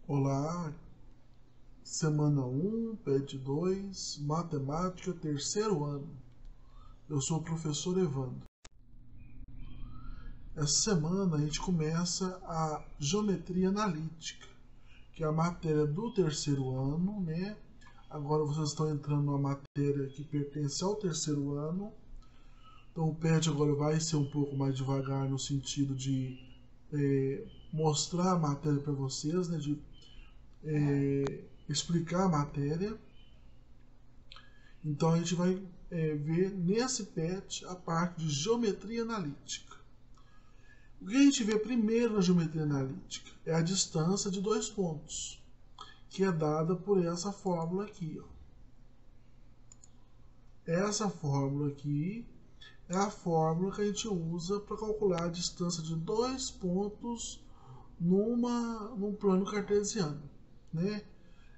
Olá, semana 1, PET 2, Matemática, terceiro ano. Eu sou o professor Evandro. Essa semana a gente começa a Geometria Analítica, que é a matéria do terceiro ano, né? Agora vocês estão entrando numa matéria que pertence ao terceiro ano. Então o PET agora vai ser um pouco mais devagar no sentido de mostrar a matéria para vocês, né? De explicar a matéria. Então a gente vai ver nesse PET a parte de geometria analítica. O que a gente vê primeiro na geometria analítica é a distância de dois pontos, que é dada por essa fórmula aqui. Ó. Essa fórmula aqui é a fórmula que a gente usa para calcular a distância de dois pontos num plano cartesiano. Né?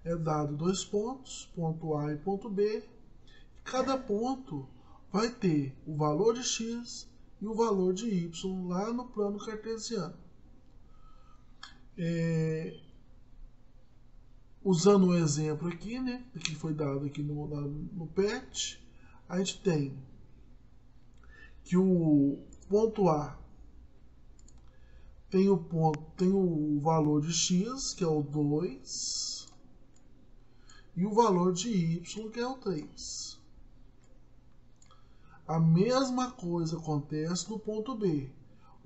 É dado dois pontos, ponto A e ponto B. Cada ponto vai ter o valor de x e o valor de y lá no plano cartesiano. Usando um exemplo aqui, né, que foi dado aqui no PET, a gente tem que o ponto A tem o valor de x, que é o 2, e o valor de y, que é o 3. A mesma coisa acontece no ponto B,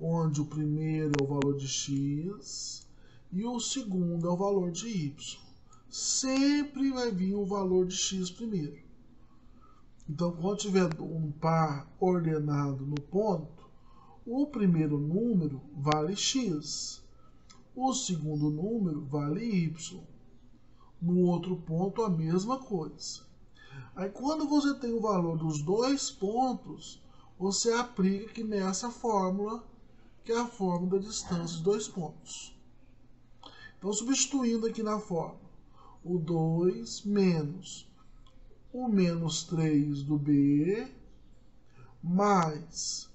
onde o primeiro é o valor de x e o segundo é o valor de y. Sempre vai vir o valor de x primeiro. Então, quando tiver um par ordenado no ponto, o primeiro número vale x, o segundo número vale y. No outro ponto, a mesma coisa. Aí quando você tem o valor dos dois pontos, você aplica aqui nessa fórmula, que é a fórmula da distância de dois pontos. Então, substituindo aqui na fórmula, o 2 menos o menos 3 do B, mais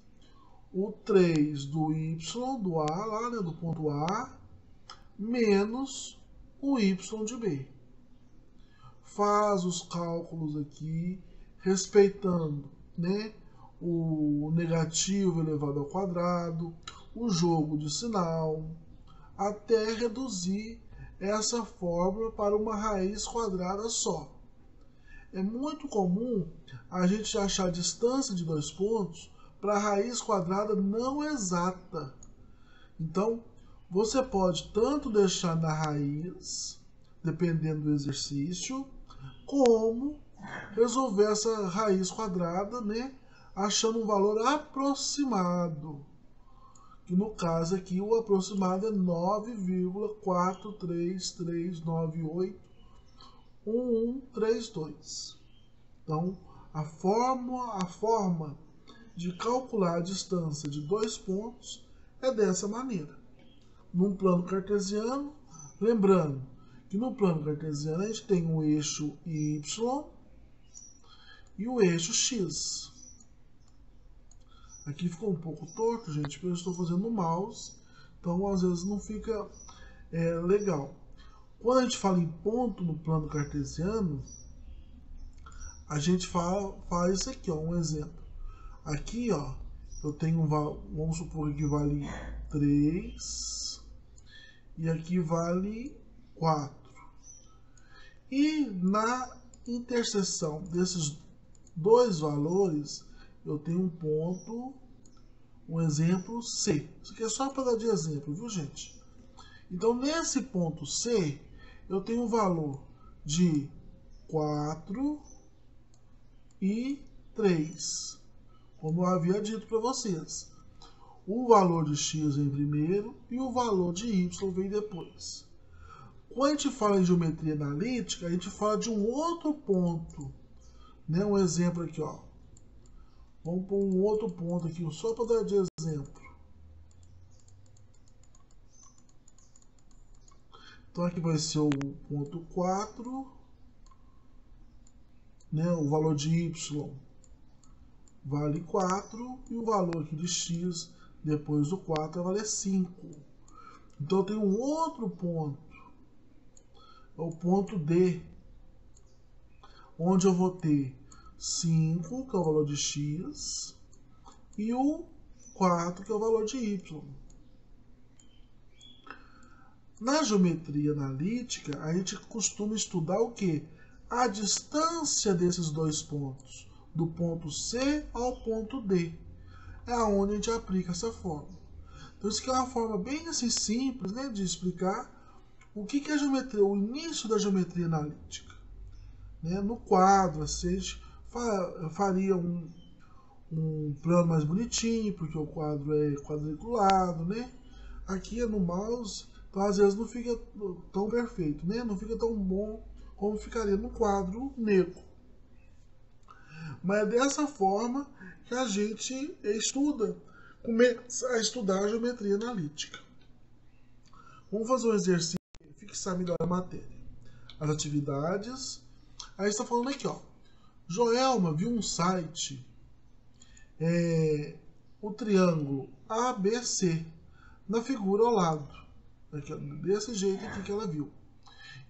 o 3 do Y, do A, lá, né, do ponto A, menos o Y de B. Faz os cálculos aqui, respeitando, né, o negativo elevado ao quadrado, o jogo de sinal, até reduzir essa fórmula para uma raiz quadrada só. É muito comum a gente achar a distância de dois pontos para a raiz quadrada não exata. Então, você pode tanto deixar na raiz, dependendo do exercício, como resolver essa raiz quadrada, né, achando um valor aproximado. Que no caso aqui o aproximado é 9,433981132. Então, a forma de calcular a distância de dois pontos é dessa maneira. Num plano cartesiano, lembrando que no plano cartesiano a gente tem o eixo y e o eixo x. Aqui ficou um pouco torto, gente, porque eu estou fazendo no mouse, então às vezes não fica legal. Quando a gente fala em ponto no plano cartesiano, a gente faz isso aqui, ó, um exemplo. Aqui, ó, eu tenho, vamos supor que vale 3 e aqui vale 4. E na interseção desses dois valores, eu tenho um ponto, um exemplo C. Isso aqui é só para dar de exemplo, viu, gente? Então, nesse ponto C, eu tenho um valor de 4 e 3, como eu havia dito para vocês. O valor de x vem primeiro e o valor de y vem depois. Quando a gente fala em geometria analítica, a gente fala de um outro ponto. Né? Um exemplo aqui, ó. Vamos pôr um outro ponto aqui, só para dar de exemplo. Então aqui vai ser o ponto 4, né? O valor de y vale 4 e o valor aqui de x depois do 4 vai valer 5. Então eu tenho um outro ponto, o ponto D, onde eu vou ter 5, que é o valor de x, e o 4, que é o valor de y. Na geometria analítica, a gente costuma estudar o quê? A distância desses dois pontos, do ponto C ao ponto D. É onde a gente aplica essa fórmula. Então, isso aqui é uma forma bem assim, simples, né, de explicar o que é a geometria, o início da geometria analítica. Né? No quadro, assim, a gente faria um plano mais bonitinho, porque o quadro é quadriculado, né? Aqui é no mouse, então às vezes não fica tão perfeito, né? Não fica tão bom como ficaria no quadro negro. Mas é dessa forma que a gente começa a estudar a geometria analítica. Vamos fazer um exercício para fixar melhor a matéria. As atividades. Aí está falando aqui, ó. Joelma viu um site, o triângulo ABC, na figura ao lado. Desse jeito aqui que ela viu.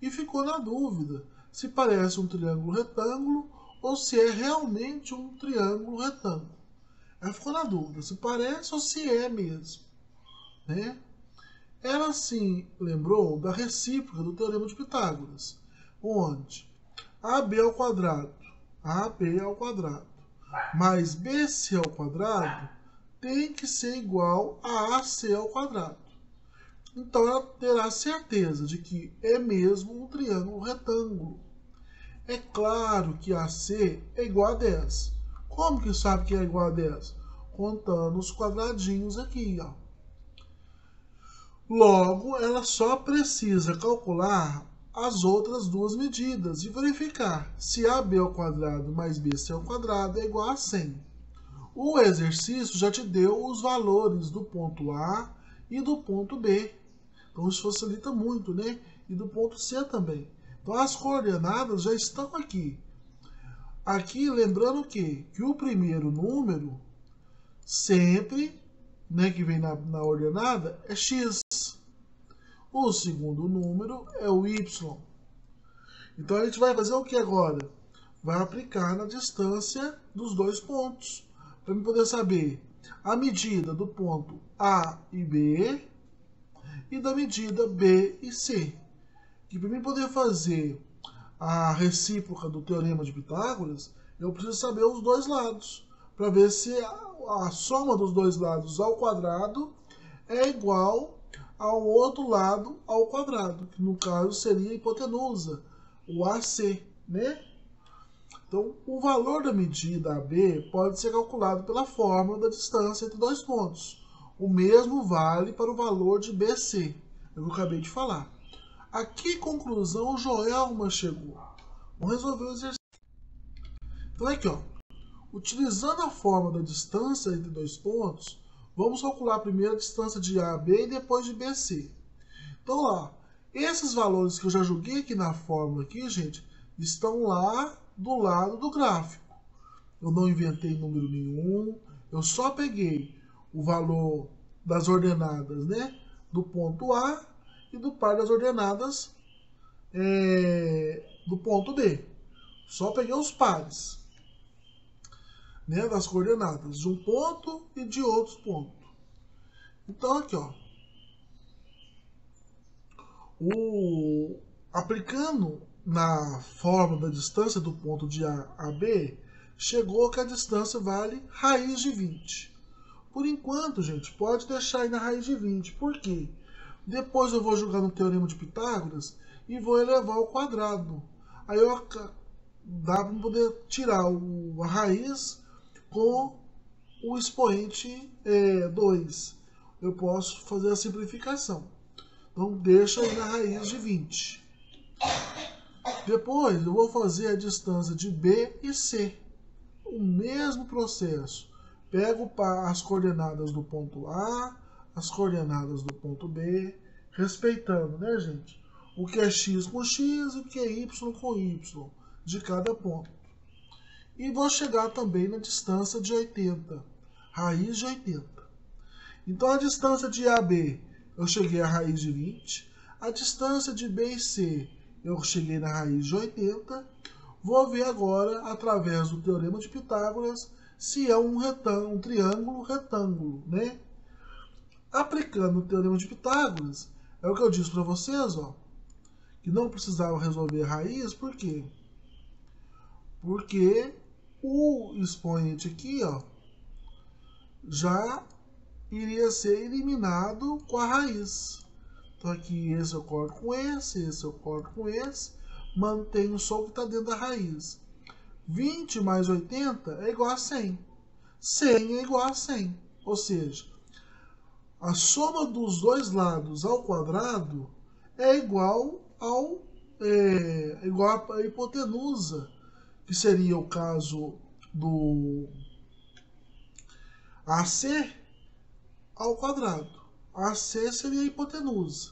E ficou na dúvida se parece um triângulo retângulo ou se é realmente um triângulo retângulo. Ela ficou na dúvida se parece ou se é mesmo. Né? Ela se lembrou da recíproca do Teorema de Pitágoras, onde AB ao quadrado mais BC ao quadrado tem que ser igual a AC ao quadrado. Então ela terá certeza de que é mesmo um triângulo retângulo. É claro que AC é igual a 10. Como que sabe que é igual a 10? Contando os quadradinhos aqui, ó. Logo, ela só precisa calcular as outras duas medidas e verificar se AB ao quadrado mais BC ao quadrado é igual a 100. O exercício já te deu os valores do ponto A e do ponto B. Então isso facilita muito, né? E do ponto C também. Então as coordenadas já estão aqui. Aqui, lembrando que o primeiro número, sempre, né, que vem na ordenada, é x. O segundo número é o y. Então a gente vai fazer o que agora? Vai aplicar na distância dos dois pontos. Para eu poder saber a medida do ponto A e B e da medida B e C. E para eu poder fazer a recíproca do Teorema de Pitágoras, eu preciso saber os dois lados. Para ver se a soma dos dois lados ao quadrado é igual ao outro lado ao quadrado, que no caso seria a hipotenusa, o AC, né? Então, o valor da medida AB pode ser calculado pela fórmula da distância entre dois pontos. O mesmo vale para o valor de BC, eu acabei de falar. A que conclusão o Joelma chegou? Vamos resolver o exercício. Então, aqui, ó. Utilizando a fórmula da distância entre dois pontos, vamos calcular primeiro a distância de AB e depois de BC. Então, lá, esses valores que eu já joguei aqui na fórmula, aqui, gente, estão lá do lado do gráfico. Eu não inventei número nenhum, eu só peguei o valor das ordenadas, né, do ponto A e do par das ordenadas do ponto B. Só peguei os pares, né, das coordenadas de um ponto e de outro ponto. Então aqui, ó, aplicando na fórmula da distância do ponto de A a B, chegou que a distância vale raiz de 20. Por enquanto, gente, pode deixar aí na raiz de 20. Por quê? Depois eu vou jogar no Teorema de Pitágoras e vou elevar ao quadrado. Aí dá para poder tirar a raiz com o expoente 2. Eu posso fazer a simplificação. Então, deixa aí na raiz de 20. Depois, eu vou fazer a distância de B e C. O mesmo processo. Pego as coordenadas do ponto A, as coordenadas do ponto B, respeitando, né, gente? O que é x com x e o que é y com y de cada ponto. E vou chegar também na distância de 80, raiz de 80. Então, a distância de AB, eu cheguei à raiz de 20. A distância de B e C, eu cheguei na raiz de 80. Vou ver agora, através do Teorema de Pitágoras, se é um triângulo retângulo, né? Aplicando o Teorema de Pitágoras, é o que eu disse para vocês, ó, que não precisava resolver a raiz, por quê? Porque o expoente aqui, ó, já iria ser eliminado com a raiz. Então aqui esse eu corto com esse eu corto com esse, mantenho só o que está dentro da raiz. 20 mais 80 é igual a 100. 100 é igual a 100. Ou seja, a soma dos dois lados ao quadrado é igual à hipotenusa, que seria o caso do AC ao quadrado. AC seria a hipotenusa.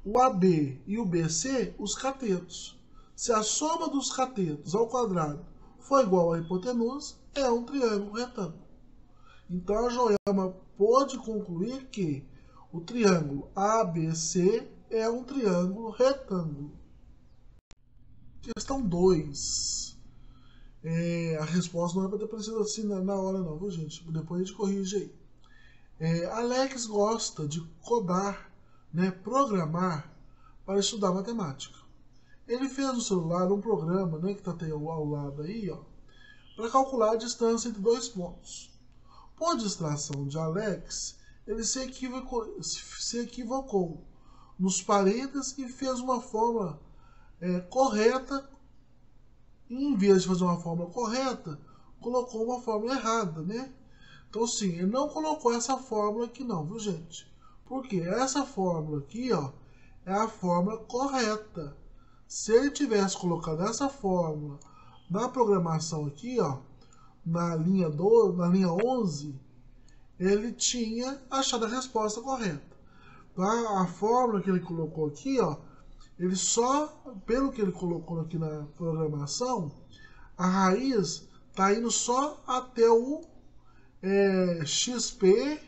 O AB e o BC, os catetos. Se a soma dos catetos ao quadrado for igual à hipotenusa, é um triângulo retângulo. Então a Joelma pôde concluir que o triângulo ABC é um triângulo retângulo. Questão 2. A resposta não é para ter aparecido assim na hora não, viu gente? Depois a gente corrige aí. Alex gosta de codar, né, programar para estudar matemática. Ele fez no celular um programa, né, que está ao lado aí, ó, para calcular a distância entre dois pontos. Por distração de Alex, ele se equivocou nos parênteses e fez uma fórmula correta. E em vez de fazer uma fórmula correta, colocou uma fórmula errada, né? Então, sim, ele não colocou essa fórmula aqui não, viu, gente? Porque essa fórmula aqui, ó, é a fórmula correta. Se ele tivesse colocado essa fórmula na programação aqui, ó, na linha 11, ele tinha achado a resposta correta. Tá? A fórmula que ele colocou aqui, ó, ele só, pelo que ele colocou aqui na programação, a raiz está indo só até o xp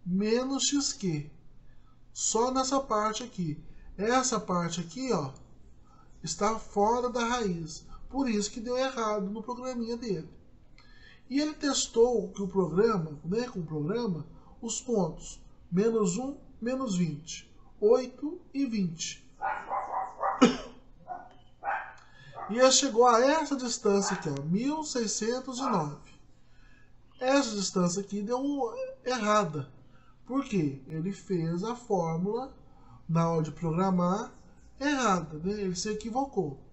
menos xq. Só nessa parte aqui. Essa parte aqui, ó, está fora da raiz. Por isso que deu errado no programinha dele. E ele testou que o programa, né, com o programa, os pontos menos 1, menos 20, 8 e 20. E ele chegou a essa distância aqui, ó, 1609. Essa distância aqui deu errada. Por quê? Ele fez a fórmula, na hora de programar, errada, né? Ele se equivocou.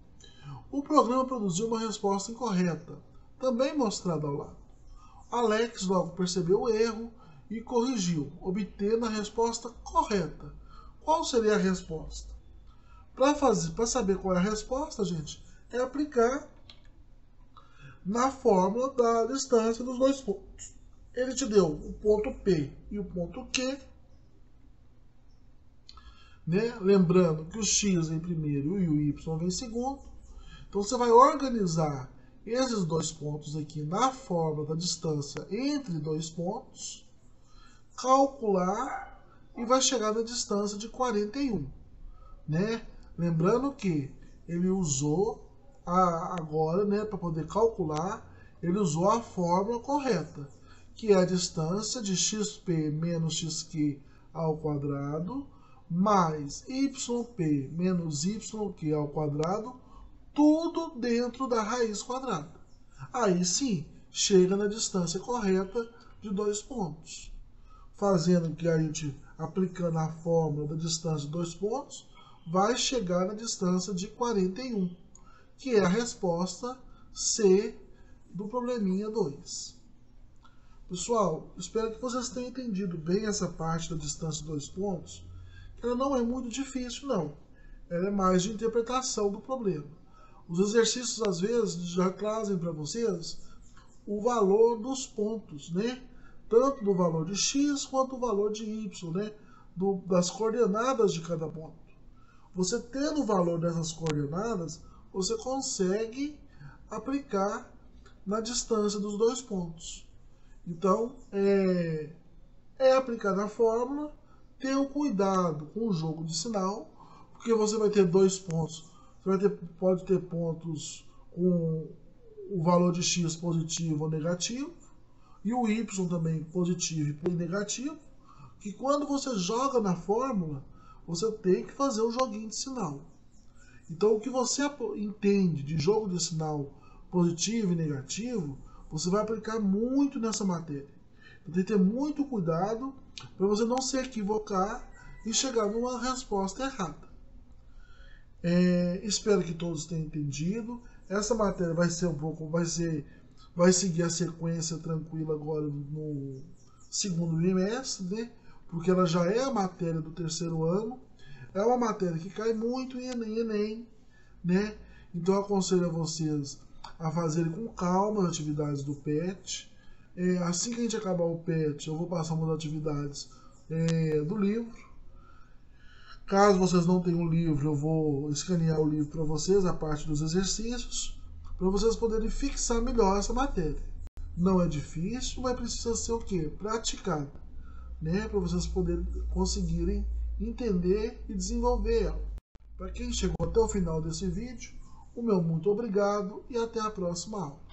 O programa produziu uma resposta incorreta, também mostrada ao lado. Alex logo percebeu o erro e corrigiu, obtendo a resposta correta. Qual seria a resposta? Para saber qual é a resposta, gente, é aplicar na fórmula da distância dos dois pontos. Ele te deu o ponto P e o ponto Q, né? Lembrando que o X vem primeiro e o Y vem segundo. Então você vai organizar esses dois pontos aqui na fórmula da distância entre dois pontos, calcular e vai chegar na distância de 41, né? Lembrando que ele usou agora, né, para poder calcular, ele usou a fórmula correta, que é a distância de xp menos xq ao quadrado mais yp menos yq ao quadrado, tudo dentro da raiz quadrada. Aí sim, chega na distância correta de dois pontos. Fazendo que a gente, aplicando a fórmula da distância de dois pontos, vai chegar na distância de 41, que é a resposta C do probleminha 2. Pessoal, espero que vocês tenham entendido bem essa parte da distância de dois pontos. Ela não é muito difícil, não. Ela é mais de interpretação do problema. Os exercícios, às vezes, já trazem para vocês o valor dos pontos, né? Tanto do valor de x quanto do valor de y, né? Das coordenadas de cada ponto. Você tendo o valor dessas coordenadas, você consegue aplicar na distância dos dois pontos. Então, aplicar na fórmula, ter o cuidado com o jogo de sinal, porque porque você vai ter 2 pontos. Você pode ter pontos com o valor de x positivo ou negativo, e o y também positivo e negativo, que quando você joga na fórmula, você tem que fazer o joguinho de sinal. Então, o que você entende de jogo de sinal positivo e negativo, você vai aplicar muito nessa matéria. Então, tem que ter muito cuidado para você não se equivocar e chegar numa resposta errada. Espero que todos tenham entendido. Essa matéria vai seguir a sequência tranquila agora no segundo bimestre, né? Porque ela já é a matéria do terceiro ano. É uma matéria que cai muito em Enem, né? Então eu aconselho a vocês a fazerem com calma as atividades do PET. Assim que a gente acabar o PET, eu vou passar umas atividades do livro. Caso vocês não tenham o livro, eu vou escanear o livro para vocês, a parte dos exercícios, para vocês poderem fixar melhor essa matéria. Não é difícil, mas precisa ser o quê? Praticada, né? Para vocês poderem conseguirem entender e desenvolver ela. Para quem chegou até o final desse vídeo, o meu muito obrigado e até a próxima aula.